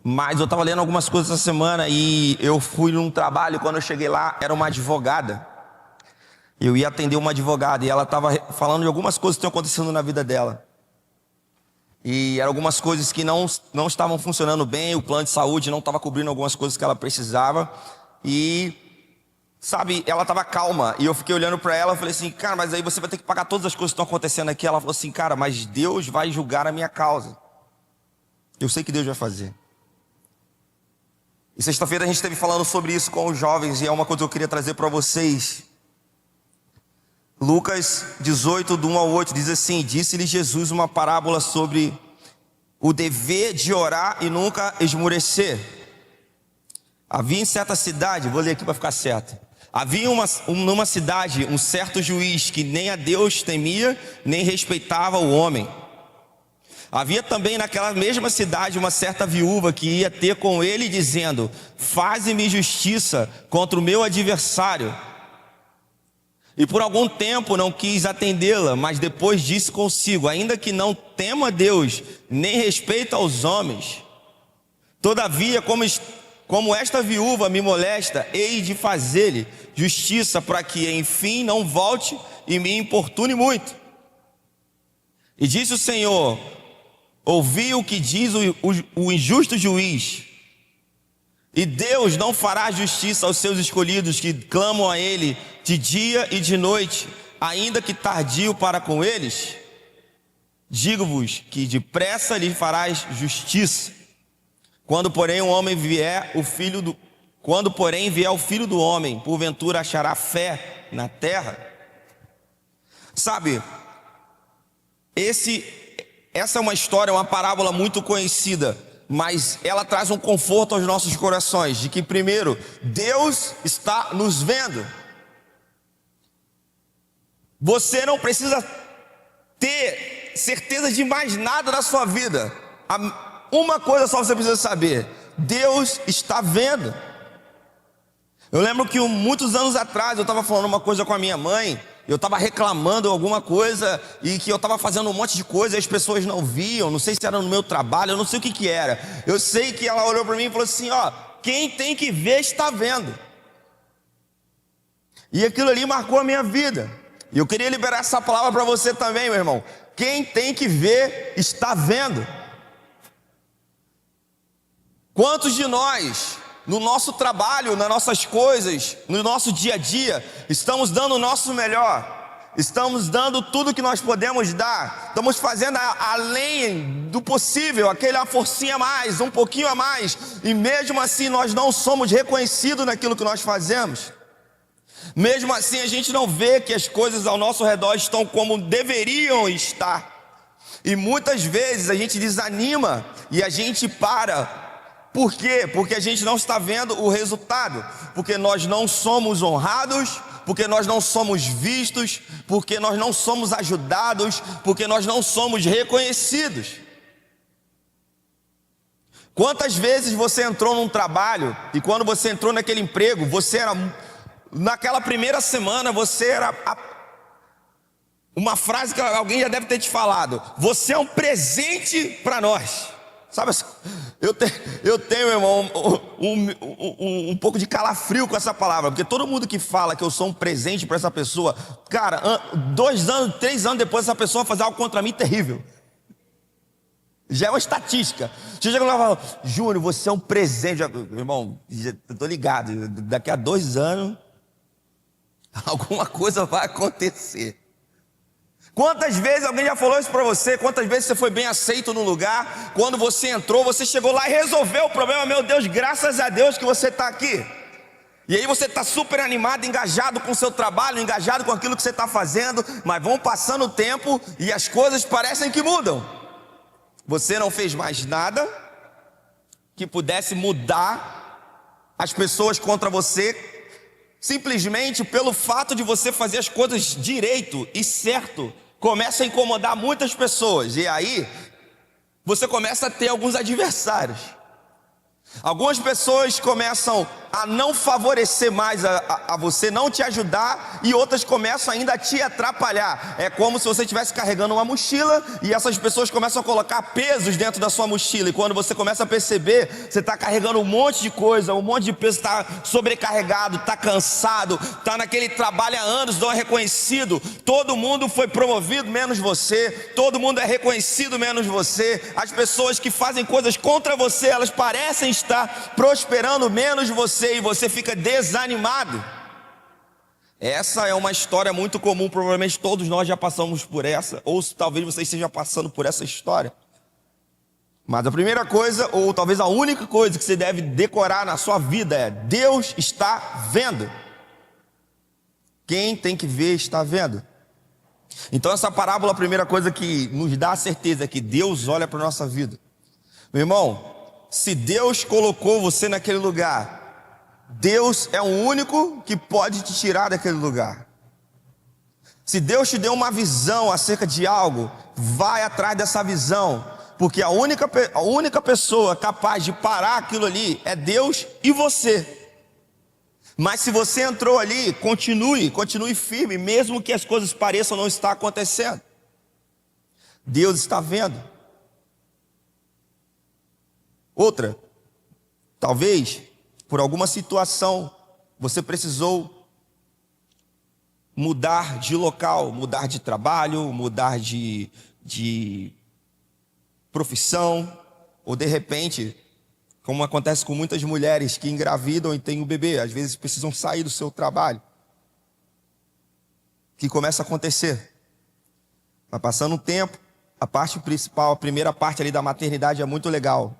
Mas eu estava lendo algumas coisas essa semana e eu fui num trabalho. Quando eu cheguei lá, era uma advogada. Eu ia atender uma advogada e ela estava falando de algumas coisas que estão acontecendo na vida dela. E eram algumas coisas que não estavam funcionando bem. O plano de saúde não estava cobrindo algumas coisas que ela precisava. E, sabe, ela estava calma. E eu fiquei olhando para ela e falei assim: cara, mas aí você vai ter que pagar todas as coisas que estão acontecendo aqui. Ela falou assim: cara, mas Deus vai julgar a minha causa. Eu sei que Deus vai fazer. E sexta-feira a gente esteve falando sobre isso com os jovens. E é uma coisa que eu queria trazer para vocês. Lucas 18, do 1 ao 8, diz assim: disse-lhe Jesus uma parábola sobre o dever de orar e nunca esmorecer. Havia em certa cidade, vou ler aqui para ficar certo. Havia numa cidade um certo juiz que nem a Deus temia, nem respeitava o homem. Havia também naquela mesma cidade uma certa viúva que ia ter com ele dizendo: faze-me justiça contra o meu adversário. E por algum tempo não quis atendê-la, mas depois disse consigo: ainda que não tema Deus, nem respeita aos homens, todavia, como esta viúva me molesta, hei de fazer-lhe justiça, para que enfim não volte e me importune muito. E disse o Senhor: ouvi o que diz o injusto juiz. E Deus não fará justiça aos seus escolhidos que clamam a Ele de dia e de noite, ainda que tardio para com eles? Digo-vos que depressa lhe farás justiça. Quando porém vier o Filho do Homem, porventura achará fé na terra? Sabe, essa é uma história, uma parábola muito conhecida, mas ela traz um conforto aos nossos corações, de que primeiro, Deus está nos vendo. Você não precisa ter certeza de mais nada na sua vida. Uma coisa só você precisa saber: Deus está vendo. Eu lembro que muitos anos atrás eu estava falando uma coisa com a minha mãe. Eu estava reclamando alguma coisa e que eu estava fazendo um monte de coisa e as pessoas não viam. Não sei se era no meu trabalho, eu não sei o que era. Eu sei que ela olhou para mim e falou assim: ó, quem tem que ver está vendo. E aquilo ali marcou a minha vida. E eu queria liberar essa palavra para você também, meu irmão. Quem tem que ver está vendo. Quantos de nós, no nosso trabalho, nas nossas coisas, no nosso dia a dia, estamos dando o nosso melhor? Estamos dando tudo que nós podemos dar. Estamos fazendo além do possível, aquela forcinha a mais, um pouquinho a mais. E mesmo assim nós não somos reconhecidos naquilo que nós fazemos. Mesmo assim a gente não vê que as coisas ao nosso redor estão como deveriam estar. E muitas vezes a gente desanima e a gente para. Por quê? Porque a gente não está vendo o resultado. Porque nós não somos honrados, porque nós não somos vistos, porque nós não somos ajudados, porque nós não somos reconhecidos. Quantas vezes você entrou num trabalho e quando você entrou naquele emprego, naquela primeira semana, você era uma frase que alguém já deve ter te falado: você é um presente para nós. Sabe, eu tenho, irmão, um pouco de calafrio com essa palavra, porque todo mundo que fala que eu sou um presente para essa pessoa, cara, 2 anos, 3 anos depois essa pessoa fazer algo contra mim terrível. Já é uma estatística. Você chega lá e fala: Júnior, você é um presente. Irmão, eu tô ligado, daqui a 2 anos alguma coisa vai acontecer. Quantas vezes alguém já falou isso para você? Quantas vezes você foi bem aceito no lugar? Quando você entrou, você chegou lá e resolveu o problema. Meu Deus, graças a Deus que você está aqui. E aí você está super animado, engajado com o seu trabalho, engajado com aquilo que você está fazendo. Mas vão passando o tempo e as coisas parecem que mudam. Você não fez mais nada que pudesse mudar as pessoas contra você, simplesmente pelo fato de você fazer as coisas direito e certo. Começa a incomodar muitas pessoas. E aí você começa a ter alguns adversários. Algumas pessoas começam a não favorecer mais a você, não te ajudar, e outras começam ainda a te atrapalhar. É como se você estivesse carregando uma mochila e essas pessoas começam a colocar pesos dentro da sua mochila, e quando você começa a perceber, você está carregando um monte de coisa, um monte de peso, está sobrecarregado, está cansado, está naquele trabalho há anos, não é reconhecido, todo mundo foi promovido menos você, todo mundo é reconhecido menos você, as pessoas que fazem coisas contra você, elas parecem estar prosperando menos você, e você fica desanimado. Essa é uma história muito comum, provavelmente todos nós já passamos por essa, ou talvez você esteja passando por essa história. Mas a primeira coisa, ou talvez a única coisa que você deve decorar na sua vida é: Deus está vendo. Quem tem que ver está vendo. Então essa parábola, a primeira coisa que nos dá a certeza é que Deus olha para a nossa vida. Meu irmão, se Deus colocou você naquele lugar, Deus é o único que pode te tirar daquele lugar. Se Deus te deu uma visão acerca de algo, vai atrás dessa visão, porque a única pessoa capaz de parar aquilo ali é Deus e você. Mas se você entrou ali, continue firme, mesmo que as coisas pareçam não estar acontecendo. Deus está vendo. Outra, talvez por alguma situação você precisou mudar de local, mudar de trabalho, mudar de profissão, ou de repente, como acontece com muitas mulheres que engravidam e têm um bebê, às vezes precisam sair do seu trabalho. O que começa a acontecer? Vai passando um tempo, a parte principal, a primeira parte ali da maternidade é muito legal.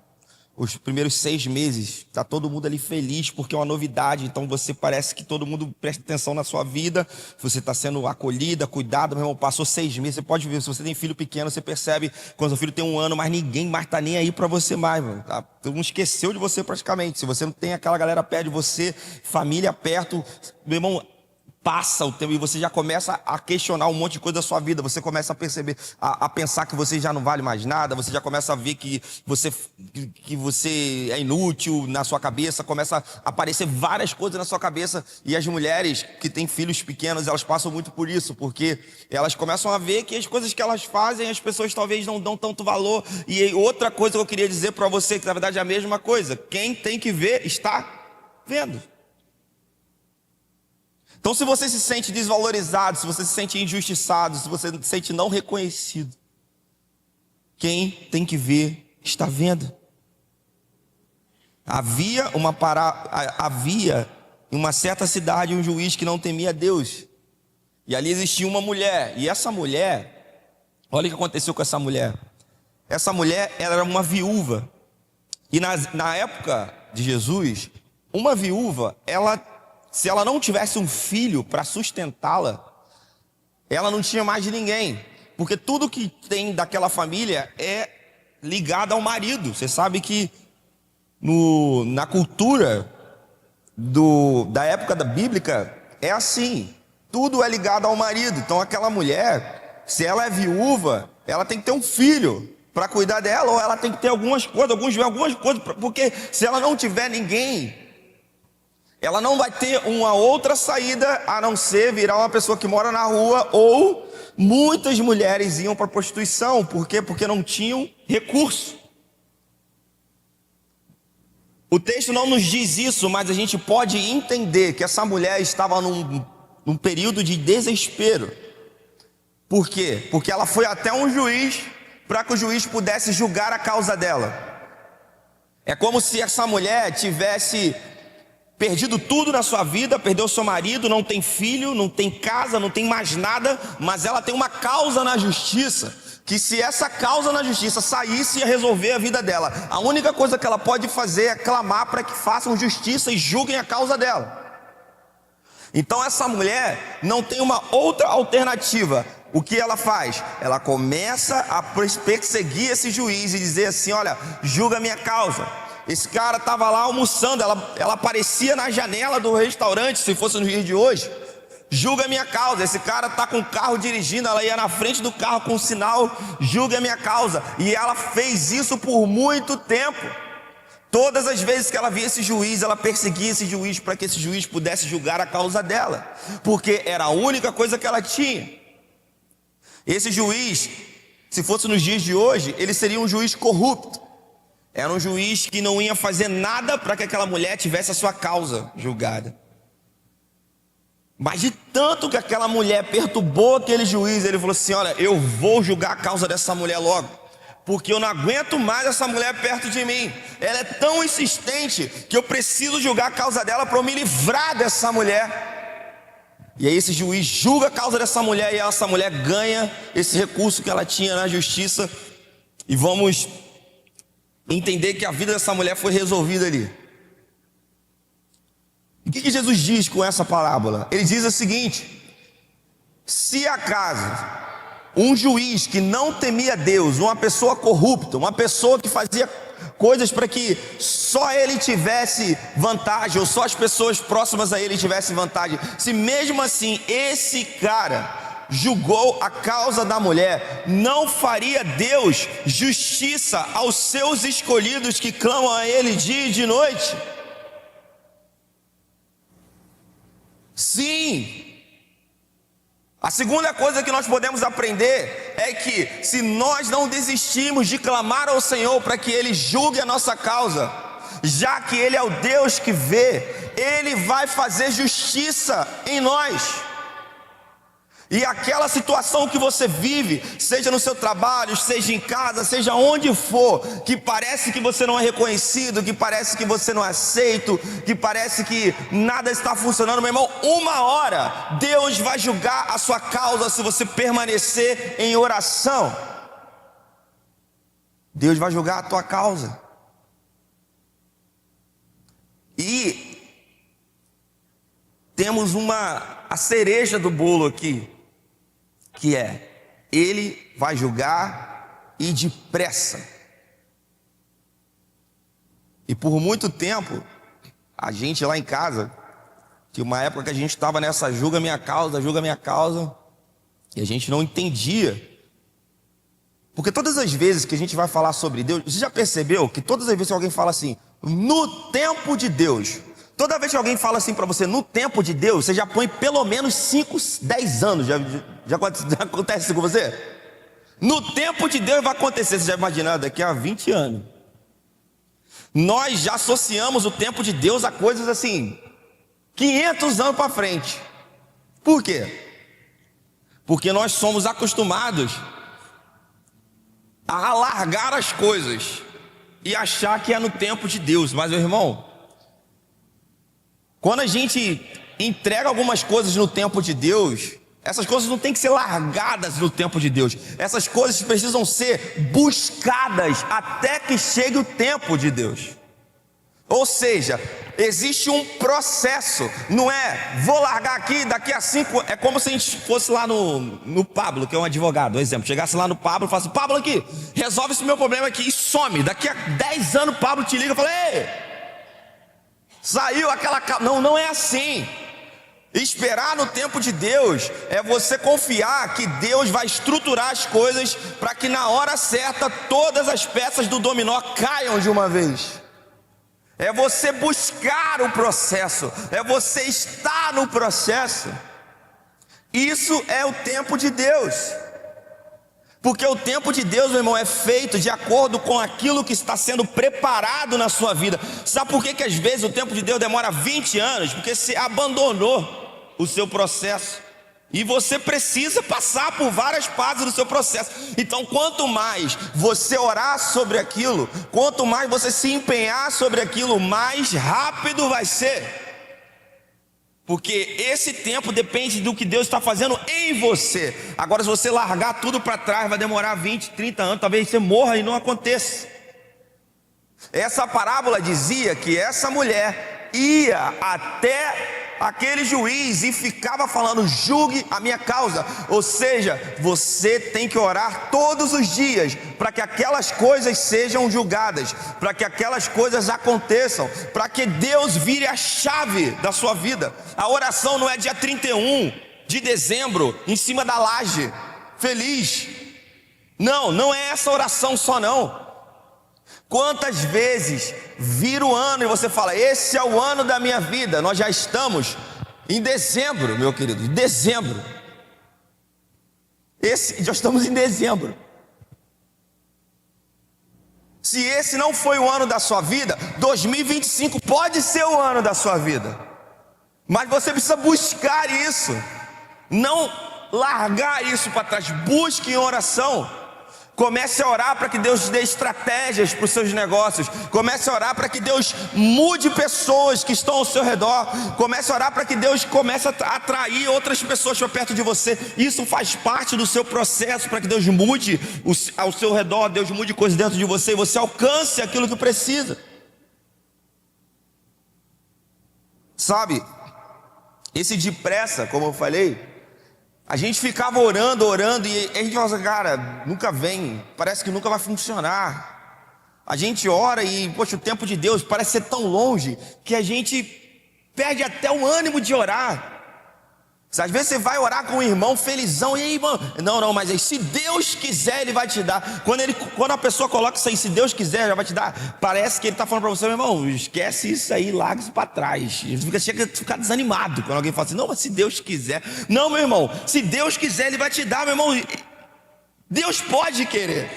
Os primeiros 6 meses, está todo mundo ali feliz, porque é uma novidade, então você parece que todo mundo presta atenção na sua vida, você está sendo acolhida, cuidado, meu irmão, passou 6 meses, você pode ver, se você tem filho pequeno, você percebe, quando o filho tem 1 ano, mas ninguém mais está nem aí para você mais, mano, tá? Todo mundo esqueceu de você praticamente, se você não tem aquela galera perto de você, família perto, meu irmão, passa o tempo e você já começa a questionar um monte de coisa da sua vida. Você começa a perceber, a pensar que você já não vale mais nada. Você já começa a ver que você é inútil na sua cabeça. Começa a aparecer várias coisas na sua cabeça. E as mulheres que têm filhos pequenos, elas passam muito por isso, porque elas começam a ver que as coisas que elas fazem, as pessoas talvez não dão tanto valor. E outra coisa que eu queria dizer para você, que na verdade é a mesma coisa: quem tem que ver está vendo. Então, se você se sente desvalorizado, se você se sente injustiçado, se você se sente não reconhecido, quem tem que ver está vendo. Havia em uma certa cidade um juiz que não temia Deus. E ali existia uma mulher. E essa mulher, olha o que aconteceu com essa mulher. Essa mulher, ela era uma viúva. E na época de Jesus, uma viúva, se ela não tivesse um filho para sustentá-la, ela não tinha mais de ninguém, porque tudo que tem daquela família é ligado ao marido. Você sabe que na cultura da época da bíblica é assim, tudo é ligado ao marido. Então aquela mulher, se ela é viúva, ela tem que ter um filho para cuidar dela, ou ela tem que ter algumas coisas, porque se ela não tiver ninguém, ela não vai ter uma outra saída a não ser virar uma pessoa que mora na rua, ou muitas mulheres iam para a prostituição. Por quê? Porque não tinham recurso. O texto não nos diz isso, mas a gente pode entender que essa mulher estava num período de desespero. Por quê? Porque ela foi até um juiz para que o juiz pudesse julgar a causa dela. É como se essa mulher tivesse perdido tudo na sua vida, perdeu seu marido, não tem filho, não tem casa, não tem mais nada, mas ela tem uma causa na justiça, que se essa causa na justiça saísse, ia resolver a vida dela. A única coisa que ela pode fazer é clamar para que façam justiça e julguem a causa dela. Então essa mulher não tem uma outra alternativa. O que ela faz? Ela começa a perseguir esse juiz e dizer assim: olha, julga a minha causa. Esse cara estava lá almoçando, ela aparecia na janela do restaurante, se fosse no dia de hoje. Julga a minha causa. Esse cara está com o carro dirigindo, ela ia na frente do carro com um sinal: julga a minha causa. E ela fez isso por muito tempo. Todas as vezes que ela via esse juiz, ela perseguia esse juiz para que esse juiz pudesse julgar a causa dela, porque era a única coisa que ela tinha. Esse juiz, se fosse nos dias de hoje, ele seria um juiz corrupto. Era um juiz que não ia fazer nada para que aquela mulher tivesse a sua causa julgada. Mas de tanto que aquela mulher perturbou aquele juiz, ele falou assim: olha, eu vou julgar a causa dessa mulher logo, porque eu não aguento mais essa mulher perto de mim. Ela é tão insistente que eu preciso julgar a causa dela para eu me livrar dessa mulher. E aí esse juiz julga a causa dessa mulher, e essa mulher ganha esse recurso que ela tinha na justiça. E vamos entender que a vida dessa mulher foi resolvida ali. O que Jesus diz com essa parábola? Ele diz o seguinte: se acaso um juiz que não temia Deus, uma pessoa corrupta, uma pessoa que fazia coisas para que só ele tivesse vantagem, ou só as pessoas próximas a ele tivessem vantagem, se mesmo assim esse cara julgou a causa da mulher, não faria Deus justiça aos seus escolhidos que clamam a ele dia e de noite? Sim. A segunda coisa que nós podemos aprender é que se nós não desistirmos de clamar ao Senhor para que Ele julgue a nossa causa, já que Ele é o Deus que vê, Ele vai fazer justiça em nós. E aquela situação que você vive, seja no seu trabalho, seja em casa, seja onde for, que parece que você não é reconhecido, que parece que você não é aceito, que parece que nada está funcionando, meu irmão, uma hora Deus vai julgar a sua causa se você permanecer em oração. Deus vai julgar a tua causa. E temos a cereja do bolo aqui, que é: Ele vai julgar e depressa. E por muito tempo, a gente lá em casa, tinha uma época que a gente estava nessa julga minha causa, e a gente não entendia. Porque todas as vezes que a gente vai falar sobre Deus, você já percebeu que todas as vezes que alguém fala assim, no tempo de Deus, toda vez que alguém fala assim para você, no tempo de Deus, você já põe pelo menos 5, 10 anos. Já acontece isso com você? No tempo de Deus vai acontecer. Você já imaginou daqui a 20 anos? Nós já associamos o tempo de Deus a coisas assim, 500 anos para frente. Por quê? Porque nós somos acostumados a alargar as coisas e achar que é no tempo de Deus. Mas, meu irmão, quando a gente entrega algumas coisas no tempo de Deus, essas coisas não tem que ser largadas no tempo de Deus. Essas coisas precisam ser buscadas até que chegue o tempo de Deus. Ou seja, existe um processo. Não é, vou largar aqui, daqui a 5... É como se a gente fosse lá no Pablo, que é um advogado, um exemplo. Chegasse lá no Pablo e falasse: Pablo, aqui, resolve esse meu problema aqui, e some. Daqui a 10 anos o Pablo te liga e fala: ei, saiu aquela... Não é assim. Esperar no tempo de Deus é você confiar que Deus vai estruturar as coisas para que na hora certa todas as peças do dominó caiam de uma vez. É você buscar o processo, é você estar no processo. Isso é o tempo de Deus. Porque o tempo de Deus, meu irmão, é feito de acordo com aquilo que está sendo preparado na sua vida. Sabe por que às vezes o tempo de Deus demora 20 anos? Porque você abandonou o seu processo. E você precisa passar por várias fases do seu processo. Então, quanto mais você orar sobre aquilo, quanto mais você se empenhar sobre aquilo, mais rápido vai ser. Porque esse tempo depende do que Deus está fazendo em você. Agora, se você largar tudo para trás, vai demorar 20, 30 anos, talvez você morra e não aconteça. Essa parábola dizia que essa mulher ia até aquele juiz e ficava falando: julgue a minha causa. Ou seja, você tem que orar todos os dias para que aquelas coisas sejam julgadas, para que aquelas coisas aconteçam, para que Deus vire a chave da sua vida. A oração não é dia 31 de dezembro em cima da laje feliz. Não é essa oração só não. Quantas vezes vira o ano e você fala, esse é o ano da minha vida? Nós já estamos em dezembro, meu querido, dezembro. Já estamos em dezembro. Se esse não foi o ano da sua vida, 2025 pode ser o ano da sua vida. Mas você precisa buscar isso. Não largar isso para trás. Busque em oração. Comece a orar para que Deus te dê estratégias para os seus negócios. Comece a orar para que Deus mude pessoas que estão ao seu redor. Comece a orar para que Deus comece a atrair outras pessoas para perto de você. Isso faz parte do seu processo para que Deus mude ao seu redor, Deus mude coisas dentro de você e você alcance aquilo que precisa. Sabe, esse depressa, como eu falei, a gente ficava orando e a gente fala assim, cara, nunca vem, parece que nunca vai funcionar. A gente ora e, poxa, o tempo de Deus parece ser tão longe que a gente perde até o ânimo de orar. Às vezes você vai orar com um irmão felizão, e aí, irmão, não, mas aí, se Deus quiser, Ele vai te dar. Quando a pessoa coloca isso aí, se Deus quiser, já vai te dar. Parece que Ele está falando para você, meu irmão, esquece isso aí, larga isso para trás. Chega a ficar desanimado quando alguém fala assim, não, mas se Deus quiser. Não, meu irmão, se Deus quiser, Ele vai te dar, meu irmão. Deus pode querer.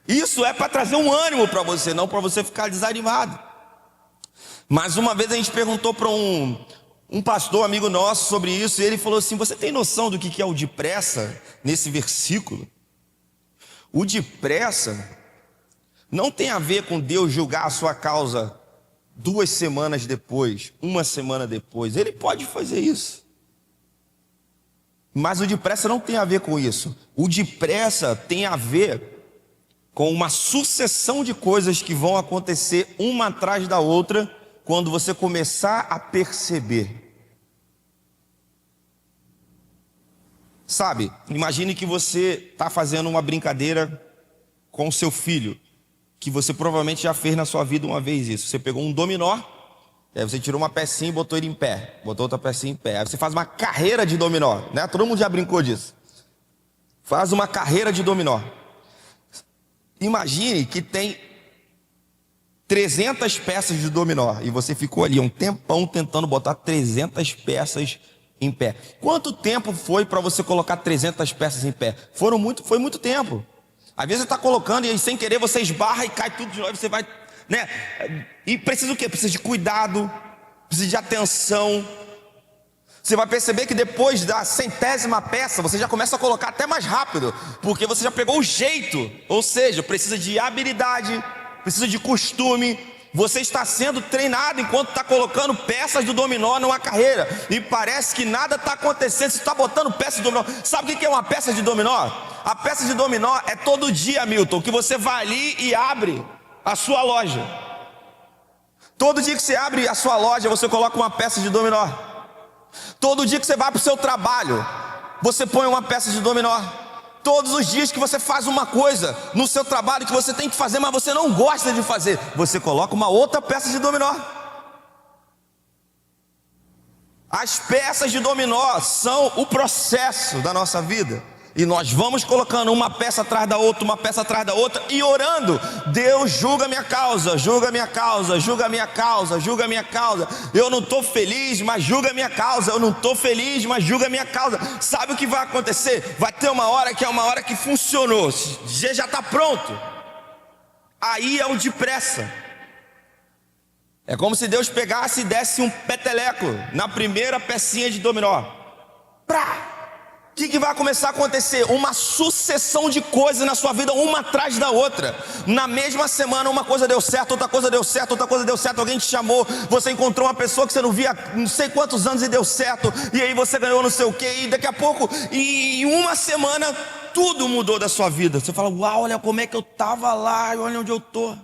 Isso é para trazer um ânimo para você, não para você ficar desanimado. Mas uma vez a gente perguntou para um pastor amigo nosso sobre isso, e ele falou assim, você tem noção do que é o depressa nesse versículo? O depressa não tem a ver com Deus julgar a sua causa 2 semanas depois, 1 semana depois. Ele pode fazer isso, mas o depressa não tem a ver com isso. O depressa tem a ver com uma sucessão de coisas que vão acontecer uma atrás da outra, quando você começar a perceber. Sabe, imagine que você está fazendo uma brincadeira com o seu filho, que você provavelmente já fez na sua vida uma vez isso. Você pegou um dominó, aí você tirou uma pecinha e botou ele em pé, botou outra pecinha em pé. Aí você faz uma carreira de dominó, né? Todo mundo já brincou disso. Faz uma carreira de dominó. Imagine que tem 300 peças de dominó e você ficou ali um tempão tentando botar 300 peças em pé. Quanto tempo foi para você colocar 300 peças em pé? Foi muito tempo. Às vezes você está colocando e aí, sem querer você esbarra e cai tudo de novo. Você vai, né? E precisa o quê? Precisa de cuidado, precisa de atenção. Você vai perceber que depois da 100ª peça você já começa a colocar até mais rápido, porque você já pegou o jeito. Ou seja, precisa de habilidade, precisa de costume. Você está sendo treinado enquanto está colocando peças do dominó numa carreira, e parece que nada está acontecendo. Você está botando peças de dominó. Sabe o que é uma peça de dominó? A peça de dominó é todo dia, Milton, que você vai ali e abre a sua loja. Todo dia que você abre a sua loja, você coloca uma peça de dominó. Todo dia que você vai para o seu trabalho, você põe uma peça de dominó. Todos os dias que você faz uma coisa no seu trabalho que você tem que fazer, mas você não gosta de fazer, você coloca uma outra peça de dominó. As peças de dominó são o processo da nossa vida. E nós vamos colocando uma peça atrás da outra, uma peça atrás da outra, e orando. Deus, julga minha causa, julga minha causa, julga minha causa, julga minha causa. Eu não estou feliz, mas julga minha causa. Eu não estou feliz, mas julga minha causa. Sabe o que vai acontecer? Vai ter uma hora que é uma hora que funcionou, já está pronto. Aí é o depressa. É como se Deus pegasse e desse um peteleco na primeira pecinha de dominó. Prá! O que vai começar a acontecer? Uma sucessão de coisas na sua vida, uma atrás da outra. Na mesma semana uma coisa deu certo, outra coisa deu certo, outra coisa deu certo. Alguém te chamou, você encontrou uma pessoa que você não via há não sei quantos anos e deu certo. E aí você ganhou não sei o que, e daqui a pouco, em uma semana, tudo mudou da sua vida. Você fala, uau, olha como é que eu estava lá, olha onde eu estou.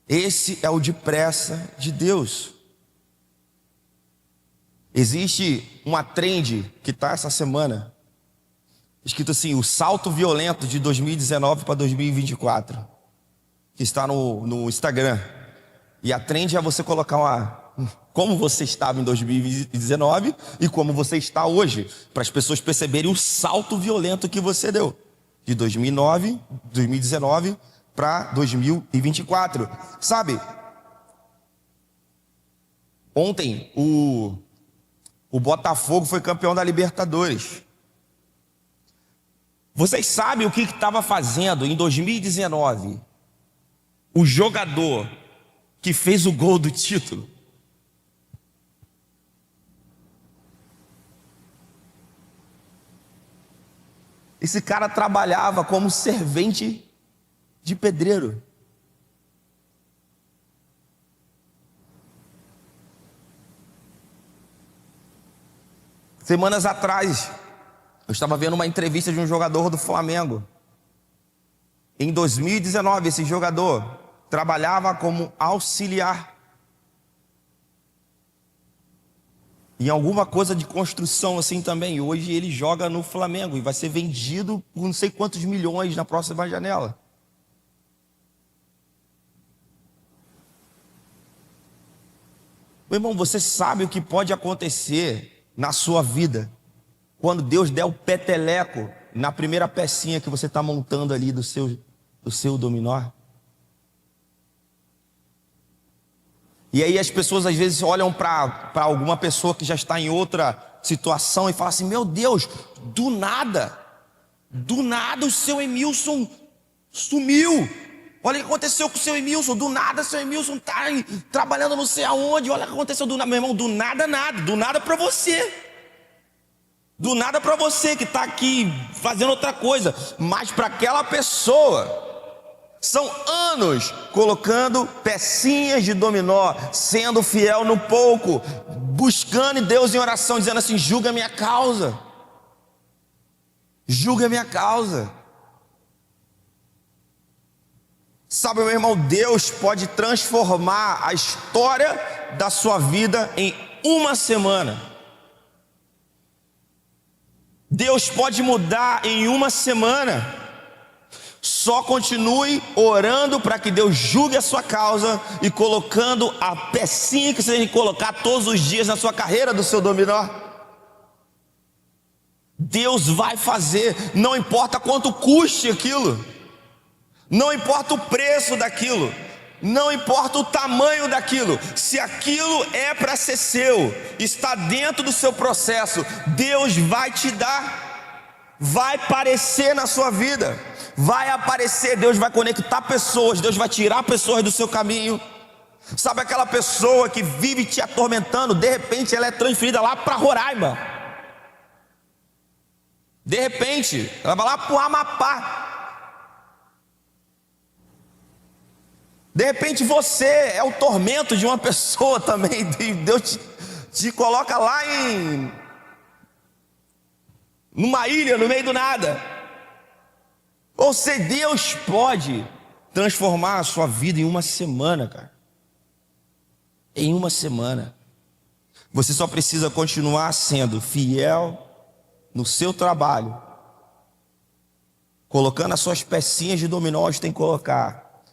Esse é o depressa de Deus. Existe uma trend que está essa semana, escrito assim, o salto violento de 2019 para 2024, que está no Instagram. E a trend é você colocar como você estava em 2019 e como você está hoje, para as pessoas perceberem o salto violento que você deu, de 2019 para 2024. Sabe, ontem o Botafogo foi campeão da Libertadores. Vocês sabem o que estava fazendo em 2019 o jogador que fez o gol do título? Esse cara trabalhava como servente de pedreiro. Semanas atrás, eu estava vendo uma entrevista de um jogador do Flamengo. Em 2019, esse jogador trabalhava como auxiliar em alguma coisa de construção assim também. Hoje ele joga no Flamengo e vai ser vendido por não sei quantos milhões na próxima janela. Meu irmão, você sabe o que pode acontecer na sua vida quando Deus der o peteleco na primeira pecinha que você está montando ali do seu dominó? E aí as pessoas às vezes olham para alguma pessoa que já está em outra situação e falam assim: meu Deus, do nada o seu Emilson sumiu. Olha o que aconteceu com o seu Emilson. Do nada o seu Emilson está trabalhando não sei aonde. Olha o que aconteceu do nada. Meu irmão, do nada nada. Do nada para você. Do nada para você que está aqui fazendo outra coisa. Mas para aquela pessoa são anos colocando pecinhas de dominó, sendo fiel no pouco, buscando em Deus em oração, dizendo assim: julga a minha causa. Julga a minha causa. Sabe, meu irmão, Deus pode transformar a história da sua vida em uma semana. Deus pode mudar em uma semana. Só continue orando para que Deus julgue a sua causa e colocando a pecinha que você tem que colocar todos os dias na sua carreira do seu dominó. Deus vai fazer, não importa quanto custe aquilo, não importa o preço daquilo, não importa o tamanho daquilo, se aquilo é para ser seu, está dentro do seu processo, Deus vai te dar, vai aparecer na sua vida. Vai aparecer, Deus vai conectar pessoas, Deus vai tirar pessoas do seu caminho. Sabe aquela pessoa que vive te atormentando, de repente ela é transferida lá para Roraima. De repente, ela vai lá para o Amapá. De repente você é o tormento de uma pessoa também. Deus te coloca lá numa ilha, no meio do nada. Ou seja, Deus pode transformar a sua vida em uma semana, cara. Em uma semana. Você só precisa continuar sendo fiel no seu trabalho, colocando as suas pecinhas de dominó onde tem que colocar,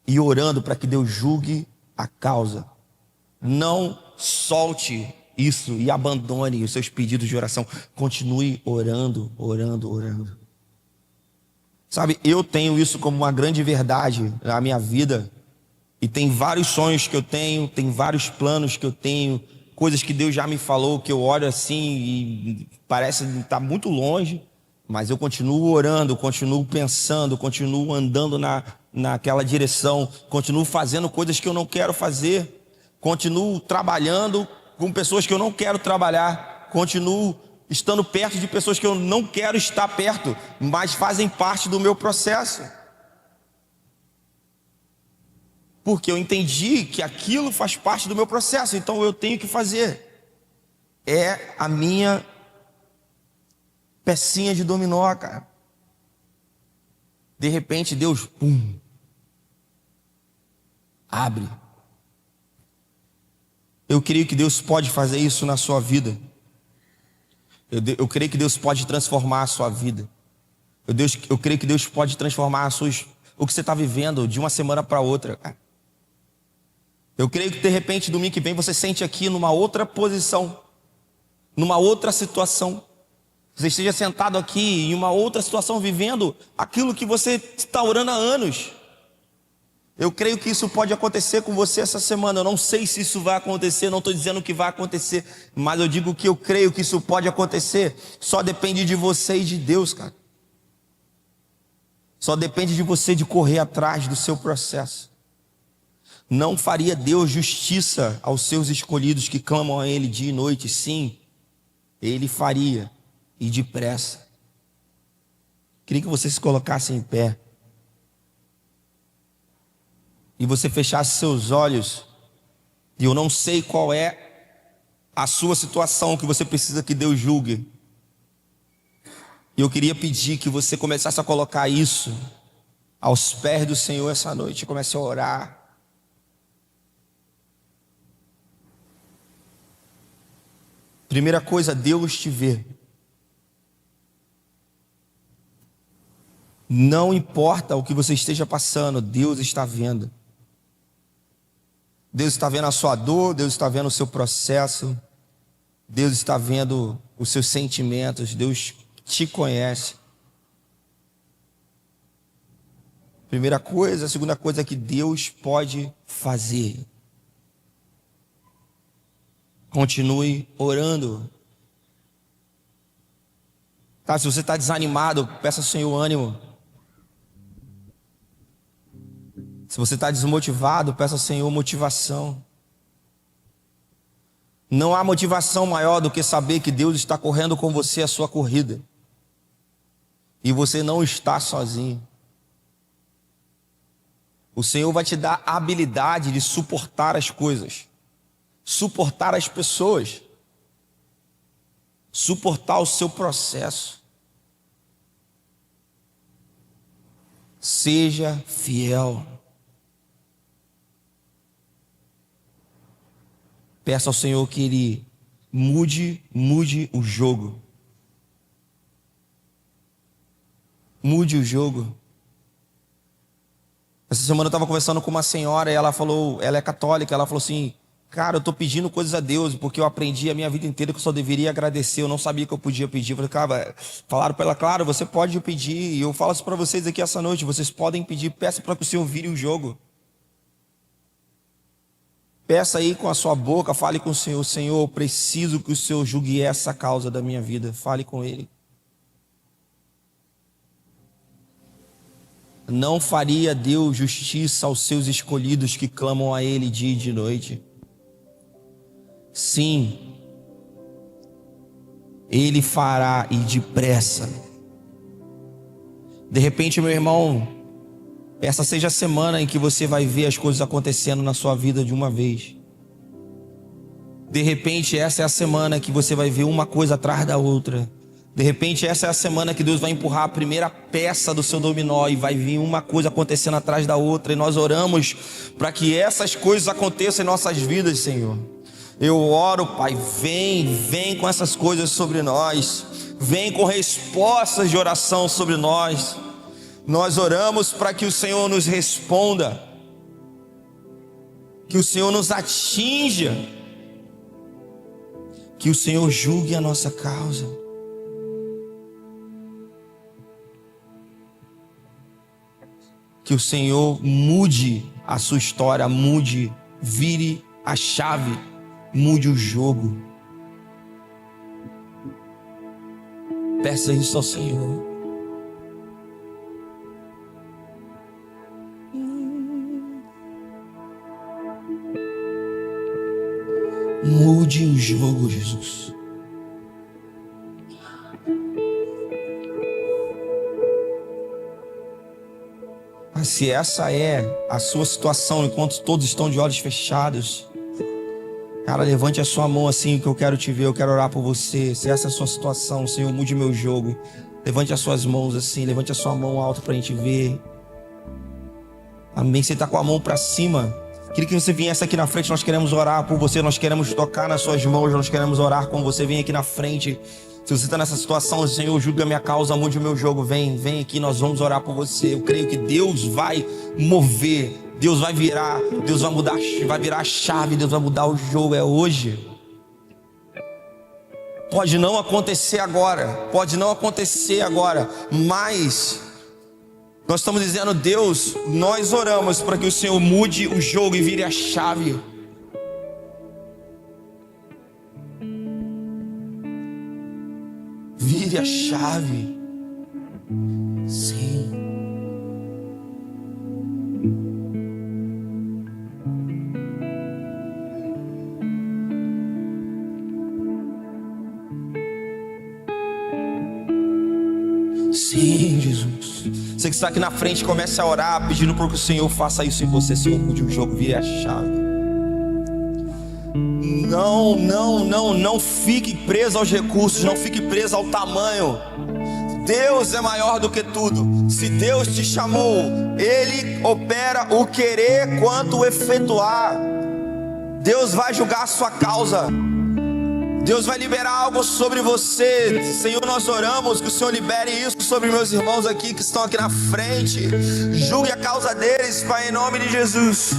e orando para que Deus julgue a causa. Não solte isso e abandone os seus pedidos de oração. Continue orando, orando, orando. Sabe, eu tenho isso como uma grande verdade na minha vida. E tem vários sonhos que eu tenho, tem vários planos que eu tenho, coisas que Deus já me falou, que eu olho assim e parece estar muito longe, mas eu continuo orando, continuo pensando, continuo andando naquela direção, continuo fazendo coisas que eu não quero fazer, continuo trabalhando com pessoas que eu não quero trabalhar, continuo estando perto de pessoas que eu não quero estar perto, mas fazem parte do meu processo. Porque eu entendi que aquilo faz parte do meu processo, então eu tenho que fazer. É a minha pecinha de dominó, cara. De repente Deus, abre. Eu creio que Deus pode fazer isso na sua vida. Eu creio que Deus pode transformar a sua vida. Eu creio que Deus pode transformar o que você está vivendo de uma semana para outra, cara. Eu creio que de repente domingo que vem você sente aqui numa outra posição, numa outra situação. Você esteja sentado aqui em uma outra situação, vivendo aquilo que você está orando há anos. Eu creio que isso pode acontecer com você essa semana. Eu não sei se isso vai acontecer, não estou dizendo que vai acontecer, mas eu digo que eu creio que isso pode acontecer. Só depende de você e de Deus, cara. Só depende de você de correr atrás do seu processo. Não faria Deus justiça aos seus escolhidos que clamam a Ele dia e noite? Sim, Ele faria, e depressa. Queria que você se colocasse em pé e você fechasse seus olhos. E eu não sei qual é a sua situação que você precisa que Deus julgue. E eu queria pedir que você começasse a colocar isso aos pés do Senhor essa noite. Comece a orar. Primeira coisa, Deus te vê. Não importa o que você esteja passando, Deus está vendo. Deus está vendo a sua dor, Deus está vendo o seu processo, Deus está vendo os seus sentimentos, Deus te conhece. Primeira coisa, a segunda coisa que Deus pode fazer. Continue orando. Tá, se você está desanimado, peça ao Senhor ânimo. Se você está desmotivado, peça ao Senhor motivação. Não há motivação maior do que saber que Deus está correndo com você a sua corrida. E você não está sozinho. O Senhor vai te dar a habilidade de suportar as coisas, suportar as pessoas, suportar o seu processo. Seja fiel. Peça ao Senhor que Ele mude o jogo. Mude o jogo. Essa semana eu estava conversando com uma senhora e ela falou, ela é católica, ela falou assim: cara, eu estou pedindo coisas a Deus, porque eu aprendi a minha vida inteira que eu só deveria agradecer, eu não sabia que eu podia pedir. Eu falei, cara, falaram para ela, claro, você pode pedir, e eu falo isso para vocês aqui essa noite, vocês podem pedir, peça para que o Senhor vire o jogo. Peça aí com a sua boca, fale com o Senhor: Senhor, eu preciso que o Senhor julgue essa causa da minha vida. Fale com Ele. Não faria Deus justiça aos seus escolhidos que clamam a Ele dia e de noite? Sim, Ele fará, e depressa. De repente, meu irmão, essa seja a semana em que você vai ver as coisas acontecendo na sua vida de uma vez. De repente, essa é a semana que você vai ver uma coisa atrás da outra. De repente, essa é a semana que Deus vai empurrar a primeira peça do seu dominó e vai vir uma coisa acontecendo atrás da outra. E nós oramos para que essas coisas aconteçam em nossas vidas, Senhor. Eu oro, Pai, vem com essas coisas sobre nós. Vem com respostas de oração sobre nós. Nós oramos para que o Senhor nos responda, que o Senhor nos atinja, que o Senhor julgue a nossa causa. Que o Senhor mude a sua história, vire a chave, mude o jogo. Peça isso ao Senhor. Mude o jogo, Jesus. Se essa é a sua situação, enquanto todos estão de olhos fechados, cara, levante a sua mão assim, que eu quero te ver, eu quero orar por você. Se essa é a sua situação, Senhor, mude meu jogo. Levante as suas mãos assim, levante a sua mão alta pra gente ver. Amém. Você está com a mão para cima. Queria que você viesse aqui na frente, nós queremos orar por você, nós queremos tocar nas suas mãos, nós queremos orar com você. Vem aqui na frente. Se você está nessa situação, Senhor, julga a minha causa, mude o meu jogo, vem aqui, nós vamos orar por você. Eu creio que Deus vai mover, Deus vai virar, Deus vai mudar, vai virar a chave, Deus vai mudar o jogo, é hoje. Pode não acontecer agora, mas Nós estamos dizendo: Deus, nós oramos para que o Senhor mude o jogo e vire a chave. Vire a chave. Sim. Sim, Jesus. Você que está aqui na frente, comece a orar, pedindo para que o Senhor faça isso em você. Senhor, mude o jogo, vire a chave. Não fique preso aos recursos, não fique preso ao tamanho. Deus é maior do que tudo. Se Deus te chamou, Ele opera o querer quanto o efetuar. Deus vai julgar a sua causa. Deus vai liberar algo sobre você. Senhor, nós oramos que o Senhor libere isso sobre meus irmãos aqui que estão aqui na frente. Julgue a causa deles, Pai, em nome de Jesus.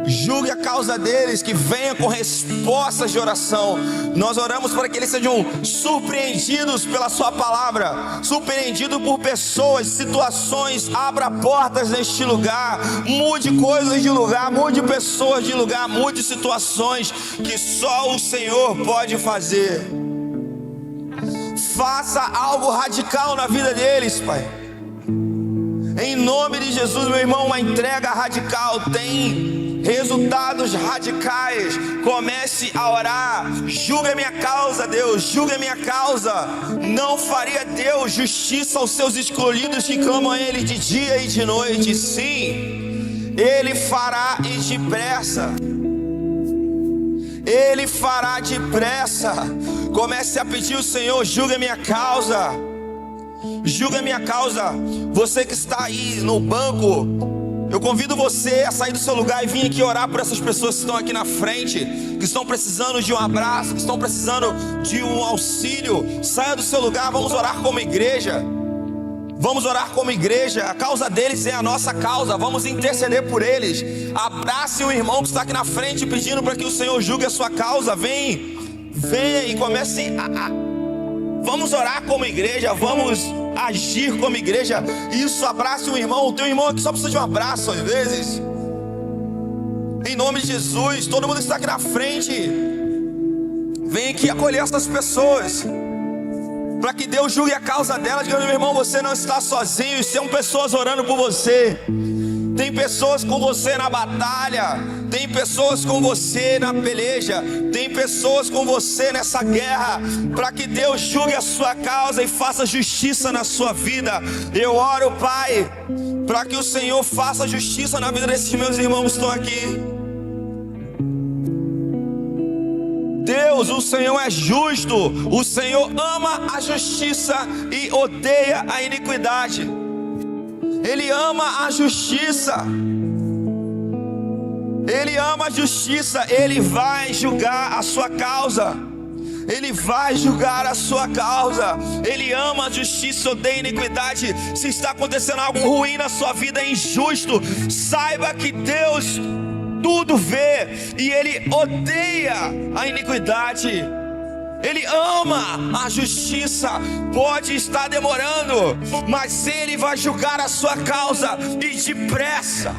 Julgue a causa deles, que venha com respostas de oração. Nós oramos para que eles sejam surpreendidos pela sua palavra, surpreendidos por pessoas, situações. Abra portas neste lugar, mude coisas de lugar, mude pessoas de lugar, mude situações que só o Senhor pode fazer. Faça algo radical na vida deles, Pai. Em nome de Jesus, meu irmão, uma entrega radical tem resultados radicais. Comece a orar. Julgue a minha causa, Deus, julgue a minha causa. Não faria Deus justiça aos seus escolhidos que clamam a Ele de dia e de noite? Sim, Ele fará e depressa. Ele fará depressa. Comece a pedir ao Senhor: julgue a minha causa. Julga a minha causa. Você que está aí no banco, eu convido você a sair do seu lugar e vir aqui orar por essas pessoas que estão aqui na frente, que estão precisando de um abraço, que estão precisando de um auxílio. Saia do seu lugar, vamos orar como igreja. Vamos orar como igreja. A causa deles é a nossa causa. Vamos interceder por eles. Abrace o irmão que está aqui na frente, pedindo para que o Senhor julgue a sua causa. Venha e comece Vamos orar como igreja, vamos agir como igreja. Isso, abrace um irmão. O teu irmão aqui só precisa de um abraço às vezes. Em nome de Jesus, todo mundo que está aqui na frente, vem aqui acolher essas pessoas, para que Deus julgue a causa delas. Meu irmão, você não está sozinho. São pessoas orando por você. Tem pessoas com você na batalha, tem pessoas com você na peleja, tem pessoas com você nessa guerra, para que Deus julgue a sua causa e faça justiça na sua vida. Eu oro, Pai, para que o Senhor faça justiça na vida desses meus irmãos que estão aqui. Deus, o Senhor é justo, o Senhor ama a justiça e odeia a iniquidade. Ele ama a justiça. Ele ama a justiça. Ele vai julgar a sua causa. Ele vai julgar a sua causa. Ele ama a justiça, odeia a iniquidade. Se está acontecendo algo ruim na sua vida, é injusto, saiba que Deus tudo vê e Ele odeia a iniquidade. Ele ama a justiça. Pode estar demorando, mas Ele vai julgar a sua causa, e depressa.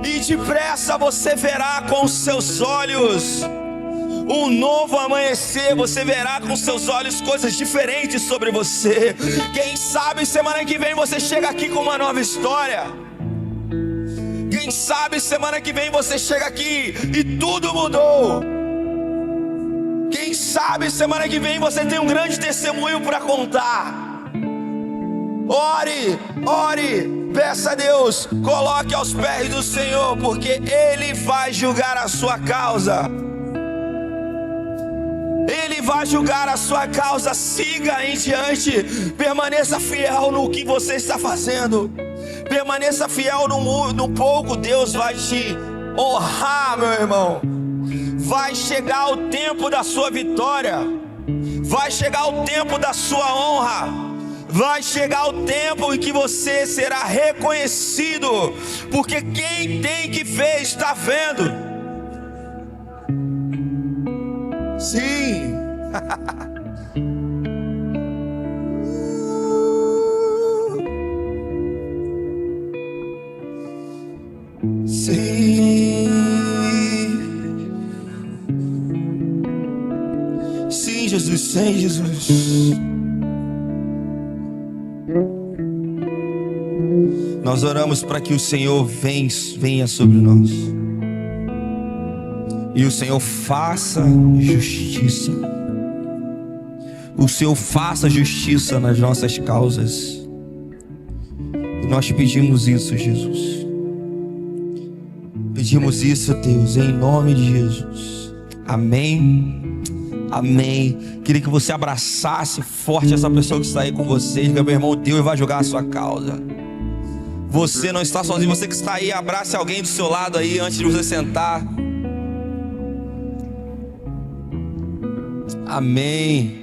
E depressa você verá com os seus olhos um novo amanhecer. Você verá com seus olhos coisas diferentes sobre você. Quem sabe semana que vem você chega aqui com uma nova história. Quem sabe semana que vem você chega aqui e tudo mudou. Quem sabe semana que vem você tem um grande testemunho para contar. Ore, peça a Deus, coloque aos pés do Senhor, porque Ele vai julgar a sua causa. Ele vai julgar a sua causa. Siga em diante, permaneça fiel no que você está fazendo. Permaneça fiel no pouco, Deus vai te honrar, meu irmão. Vai chegar o tempo da sua vitória. Vai chegar o tempo da sua honra. Vai chegar o tempo em que você será reconhecido, porque quem tem que ver está vendo. Sim. Sim, sim, Jesus, sim, Jesus. Nós oramos para que o Senhor venha sobre nós e o Senhor faça justiça. O Senhor faça justiça nas nossas causas. E nós pedimos isso, Jesus. Pedimos isso, Deus, em nome de Jesus. Amém. Amém. Queria que você abraçasse forte essa pessoa que está aí com você. Diga: meu irmão, Deus vai jogar a sua causa. Você não está sozinho. Você que está aí, abrace alguém do seu lado aí antes de você sentar. Amém.